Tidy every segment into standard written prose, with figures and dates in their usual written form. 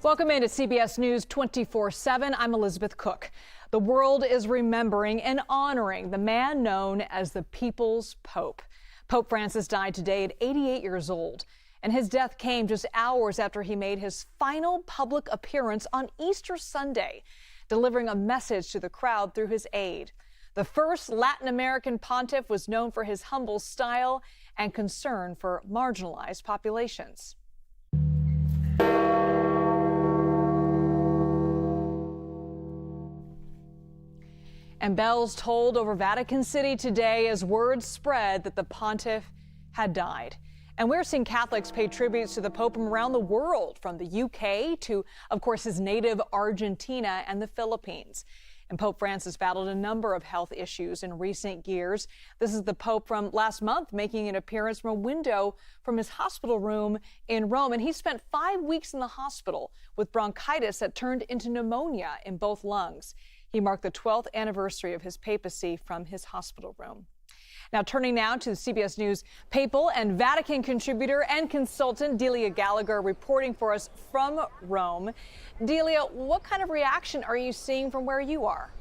Welcome into CBS News 24/7. I'm Elizabeth Cook. The world is remembering and honoring the man known as the People's Pope. Pope Francis died today at 88 years old, and his death came just hours after he made his final public appearance on Easter Sunday, delivering a message to the crowd through his aide. The first Latin American pontiff was known for his humble style and concern for marginalized populations. And bells tolled over Vatican City today as word spread that the pontiff had died. And we're seeing Catholics pay tributes to the Pope from around the world, from the UK to, of course, his native Argentina and the Philippines. And Pope Francis battled a number of health issues in recent years. This is the Pope from last month making an appearance from a window from his hospital room in Rome. And he spent 5 weeks in the hospital with bronchitis that turned into pneumonia in both lungs. He marked the 12th anniversary of his papacy from his hospital room. Now, turning now to the CBS News papal and Vatican contributor and consultant Delia Gallagher reporting for us from Rome. Delia, what kind of reaction are you seeing from where you are?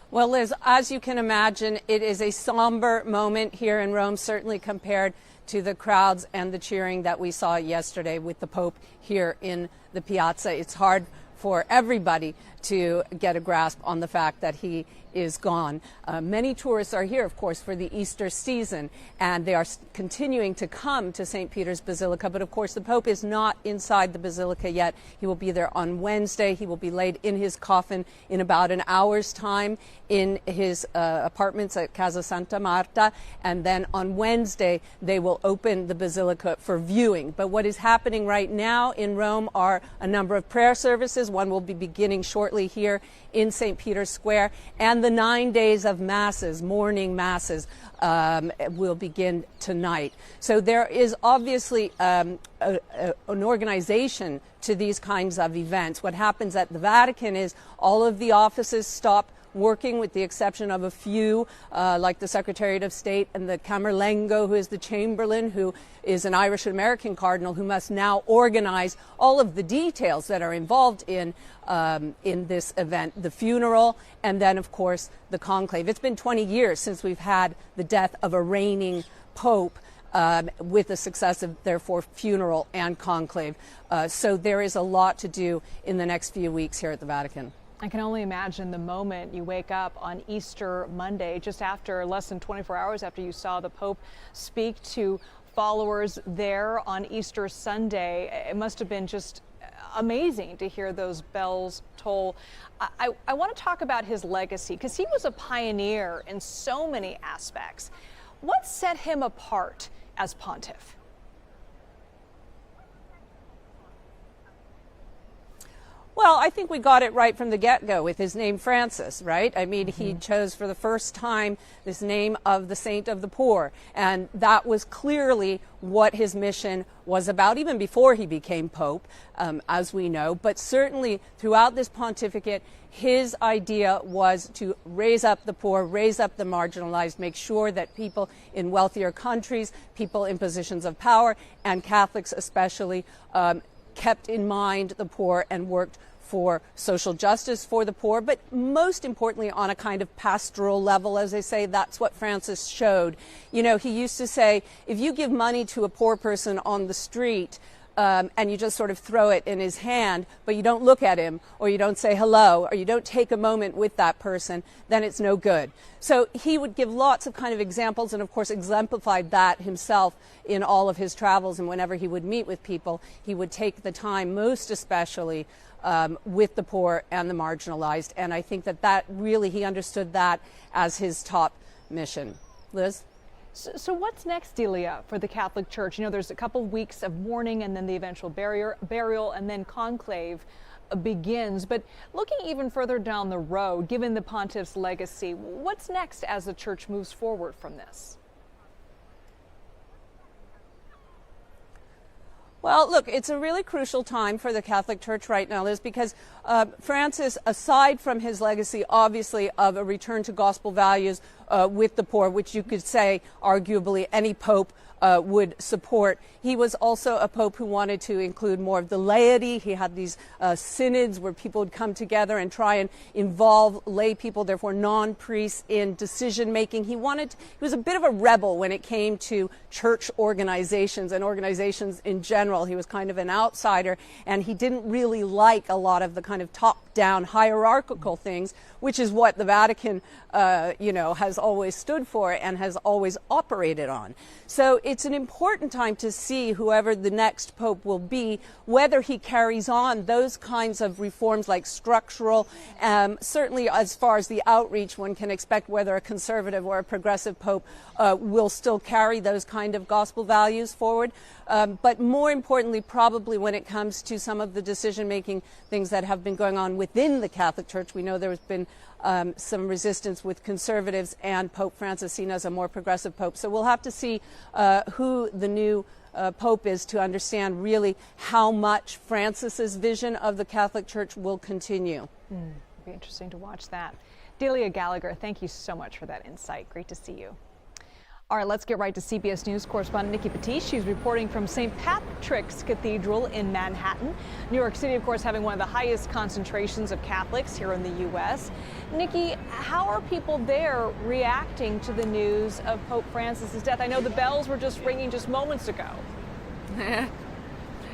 Well, Liz, as you can imagine, it is a somber moment here in Rome, certainly compared to the crowds and the cheering that we saw yesterday with the Pope here in the piazza. It's hard for everybody to get a grasp on the fact that he is gone. Many tourists are here, of course, for the Easter season, and they are continuing to come to St. Peter's Basilica. But, of course, the Pope is not inside the Basilica yet. He will be there on Wednesday. He will be laid in his coffin in about an hour's time in his apartments at Casa Santa Marta. And then on Wednesday, they will open the Basilica for viewing. But what is happening right now in Rome are a number of prayer services. One will be beginning shortly here in St. Peter's Square, and the 9 days of masses, morning masses, will begin tonight. So there is obviously an organization to these kinds of events. What happens at the Vatican is all of the offices stop working with the exception of a few, like the Secretary of State and the Camerlengo, who is the Chamberlain, who is an Irish-American cardinal, who must now organize all of the details that are involved in this event, the funeral, and then, of course, the conclave. It's been 20 years since we've had the death of a reigning pope, with a successive, therefore, funeral and conclave. So there is a lot to do in the next few weeks here at the Vatican. I can only imagine the moment you wake up on Easter Monday, just after less than 24 hours after you saw the Pope speak to followers there on Easter Sunday. It must have been just amazing to hear those bells toll. I want to talk about his legacy, because he was a pioneer in so many aspects. What set him apart as pontiff? Well, I think we got it right from the get-go with his name Francis, right? I mean, he chose for the first time this name of the saint of the poor. And that was clearly what his mission was about, even before he became Pope, as we know. But certainly throughout this pontificate, his idea was to raise up the poor, raise up the marginalized, make sure that people in wealthier countries, people in positions of power, and Catholics especially, kept in mind the poor and worked for social justice for the poor, but most importantly on a kind of pastoral level. As I say, that's what Francis showed. You know, he used to say, if you give money to a poor person on the street, and you just sort of throw it in his hand, but you don't look at him, or you don't say hello, or you don't take a moment with that person, then it's no good. So he would give lots of kind of examples, and of course exemplified that himself in all of his travels. And whenever he would meet with people, he would take the time, most especially with the poor and the marginalized. And I think that really, he understood that as his top mission. Liz? So what's next, Delia, for the Catholic Church? You know, there's a couple of weeks of mourning and then the eventual burial and then conclave begins. But looking even further down the road, given the pontiff's legacy, what's next as the church moves forward from this? Well, look, it's a really crucial time for the Catholic Church right now, Liz, because Francis, aside from his legacy, obviously, of a return to gospel values, with the poor, which you could say arguably any pope would support. He was also a pope who wanted to include more of the laity. He had these synods where people would come together and try and involve lay people, therefore non-priests, in decision making. He was a bit of a rebel when it came to church organizations and organizations in general. He was kind of an outsider, and he didn't really like a lot of the kind of top-down hierarchical things, which is what the Vatican, has always stood for and has always operated on. So it's an important time to see whoever the next pope will be, whether he carries on those kinds of reforms like structural, certainly as far as the outreach, one can expect whether a conservative or a progressive pope will still carry those kind of gospel values forward. But more importantly, probably when it comes to some of the decision-making things that have been going on within the Catholic Church, we know there has been some resistance with conservatives and Pope Francis seen as a more progressive pope. So we'll have to see who the new pope is to understand really how much Francis's vision of the Catholic Church will continue. It'll be interesting to watch that. Delia Gallagher, thank you so much for that insight. Great to see you. All right, let's get right to CBS News correspondent Nikki Patish. She's reporting from St. Patrick's Cathedral in Manhattan. New York City, of course, having one of the highest concentrations of Catholics here in the U.S. Nikki, how are people there reacting to the news of Pope Francis's death? I know the bells were just ringing just moments ago.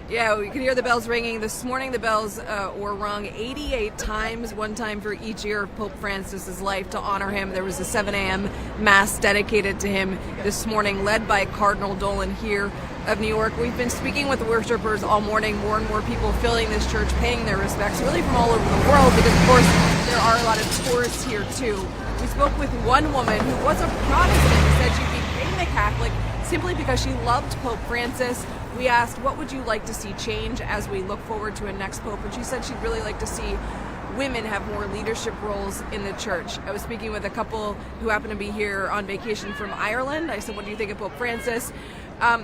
Yeah, we could hear the bells ringing. This morning the bells were rung 88 times, one time for each year of Pope Francis's life to honor him. There was a 7 a.m. mass dedicated to him this morning, led by Cardinal Dolan here of New York. We've been speaking with worshipers all morning, more and more people filling this church, paying their respects, really from all over the world, because of course there are a lot of tourists here too. We spoke with one woman who was a Protestant who said she became a Catholic simply because she loved Pope Francis. We asked, what would you like to see change as we look forward to a next pope? And she said she'd really like to see women have more leadership roles in the church. I was speaking with a couple who happen to be here on vacation from Ireland. I said, what do you think of Pope Francis?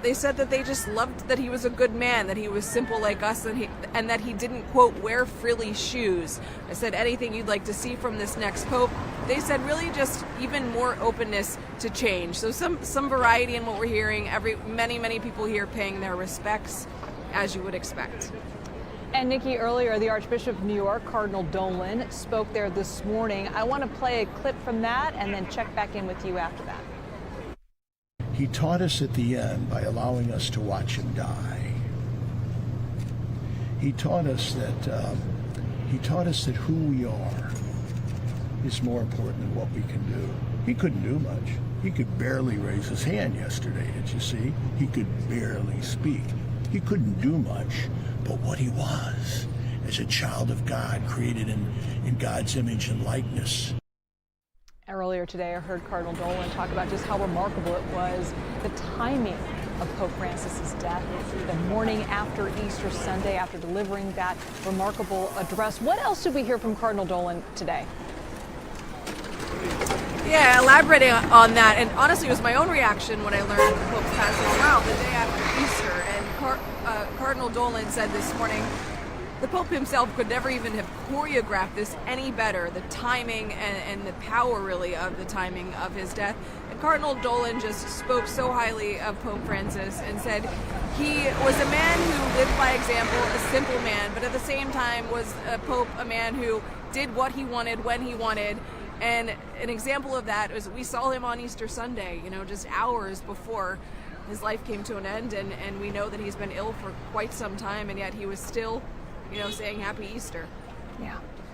They said that they just loved that he was a good man, that he was simple like us, and that he didn't, quote, wear frilly shoes. I said, anything you'd like to see from this next pope? They said really just even more openness to change. So some variety in what we're hearing. Many people here paying their respects, as you would expect. And Nikki, earlier, the Archbishop of New York, Cardinal Dolan, spoke there this morning. I want to play a clip from that and then check back in with you after that. He taught us at the end by allowing us to watch him die. He taught us that who we are is more important than what we can do. He couldn't do much. He could barely raise his hand yesterday, did you see? He could barely speak. He couldn't do much, but what he was as a child of God, created in God's image and likeness. Earlier today, I heard Cardinal Dolan talk about just how remarkable it was, the timing of Pope Francis's death, the morning after Easter Sunday, after delivering that remarkable address. What else did we hear from Cardinal Dolan today? Yeah, elaborating on that, and honestly, it was my own reaction when I learned the Pope's passing. Wow, the day after Easter, and Cardinal Dolan said this morning, the Pope himself could never even have choreographed this any better, the timing and the power, really, of the timing of his death. And Cardinal Dolan just spoke so highly of Pope Francis and said he was a man who lived by example, a simple man, but at the same time was a Pope, a man who did what he wanted, when he wanted. And an example of that was we saw him on Easter Sunday, just hours before his life came to an end. And we know that he's been ill for quite some time, and yet he was still saying Happy Easter.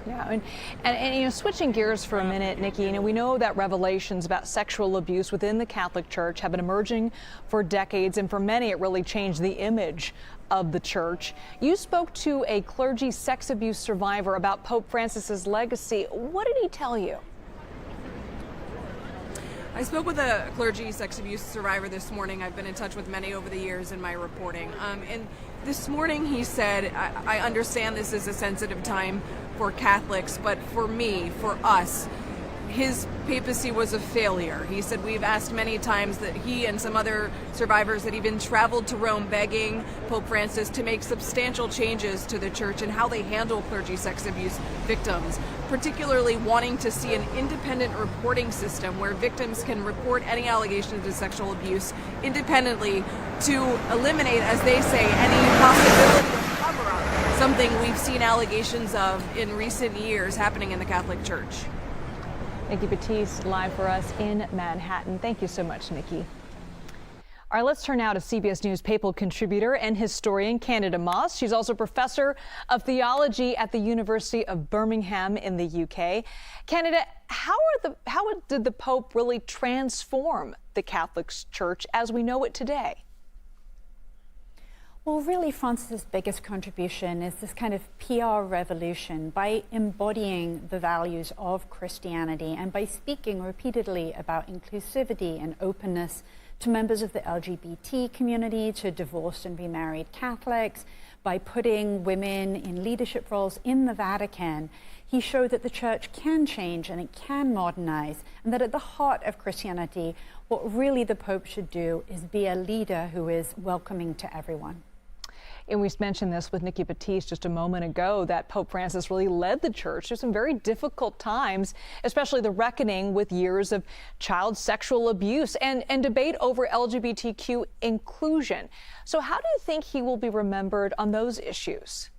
Yeah, and switching gears for a minute, Nikki, we know that revelations about sexual abuse within the Catholic Church have been emerging for decades, and for many it really changed the image of the church. You spoke to a clergy sex abuse survivor about Pope Francis's legacy. What did he tell you? I spoke with a clergy sex abuse survivor this morning. I've been in touch with many over the years in my reporting. And this morning he said, I understand this is a sensitive time for Catholics, but for me, for us, his papacy was a failure. He said, we've asked many times that he and some other survivors had even traveled to Rome begging Pope Francis to make substantial changes to the church and how they handle clergy sex abuse victims. particularly wanting to see an independent reporting system where victims can report any allegations of sexual abuse independently to eliminate, as they say, any possibility of cover-up, something we've seen allegations of in recent years happening in the Catholic Church. Nikki Batiste live for us in Manhattan. Thank you so much, Nikki. All right, let's turn now to CBS News papal contributor and historian Candida Moss. She's also professor of theology at the University of Birmingham in the UK. Candida, how did the Pope really transform the Catholic Church as we know it today? Well, really, Francis's biggest contribution is this kind of PR revolution by embodying the values of Christianity and by speaking repeatedly about inclusivity and openness to members of the LGBT community, to divorced and remarried Catholics, by putting women in leadership roles in the Vatican. He showed that the Church can change and it can modernize, and that at the heart of Christianity, what really the Pope should do is be a leader who is welcoming to everyone. And we mentioned this with Nikki Batiste just a moment ago, that Pope Francis really led the church through some very difficult times, especially the reckoning with years of child sexual abuse and debate over LGBTQ inclusion. So how do you think he will be remembered on those issues?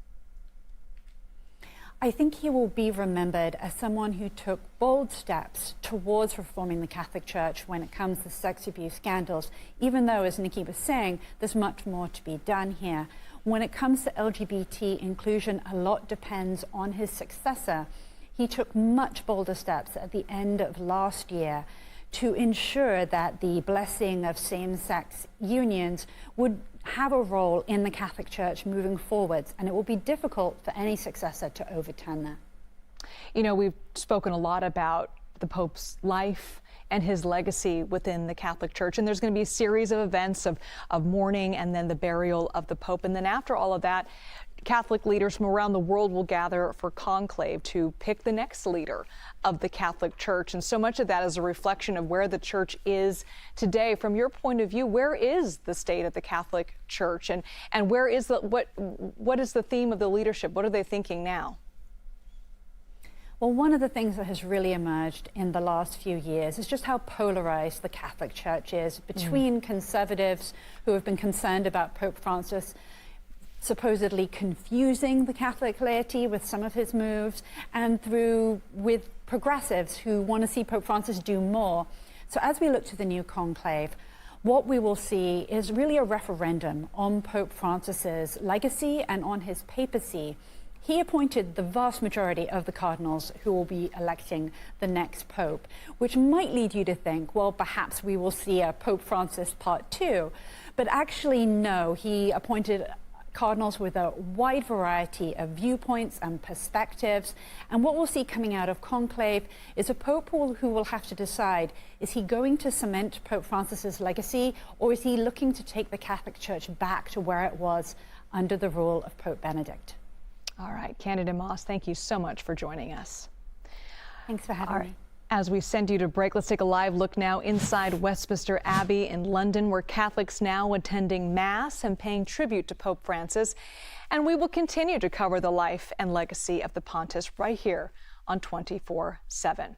I think he will be remembered as someone who took bold steps towards reforming the Catholic Church when it comes to sex abuse scandals, even though, as Nikki was saying, there's much more to be done here. When it comes to LGBT inclusion, a lot depends on his successor. He took much bolder steps at the end of last year to ensure that the blessing of same-sex unions would have a role in the Catholic Church moving forwards, and it will be difficult for any successor to overturn that. You know, we've spoken a lot about the Pope's life and his legacy within the Catholic Church, and there's going to be a series of events of mourning and then the burial of the Pope, and then after all of that, Catholic leaders from around the world will gather for conclave to pick the next leader of the Catholic Church. And so much of that is a reflection of where the Church is today. From your point of view, where is the state of the Catholic Church, and where is what is the theme of the leadership? What are they thinking now? Well, one of the things that has really emerged in the last few years is just how polarized the Catholic Church is between conservatives who have been concerned about Pope Francis supposedly confusing the Catholic laity with some of his moves, and with progressives who want to see Pope Francis do more. So as we look to the new conclave, what we will see is really a referendum on Pope Francis's legacy and on his papacy. He appointed the vast majority of the cardinals who will be electing the next pope, which might lead you to think, well, perhaps we will see a Pope Francis Part 2. But actually, no, he appointed cardinals with a wide variety of viewpoints and perspectives. And what we'll see coming out of conclave is a pope who will have to decide, is he going to cement Pope Francis's legacy, or is he looking to take the Catholic Church back to where it was under the rule of Pope Benedict? All right, Candida Moss, thank you so much for joining us. Thanks for having me. As we send you to break, let's take a live look now inside Westminster Abbey in London, where Catholics now attending Mass and paying tribute to Pope Francis. And we will continue to cover the life and legacy of the Pontiff right here on 24/7.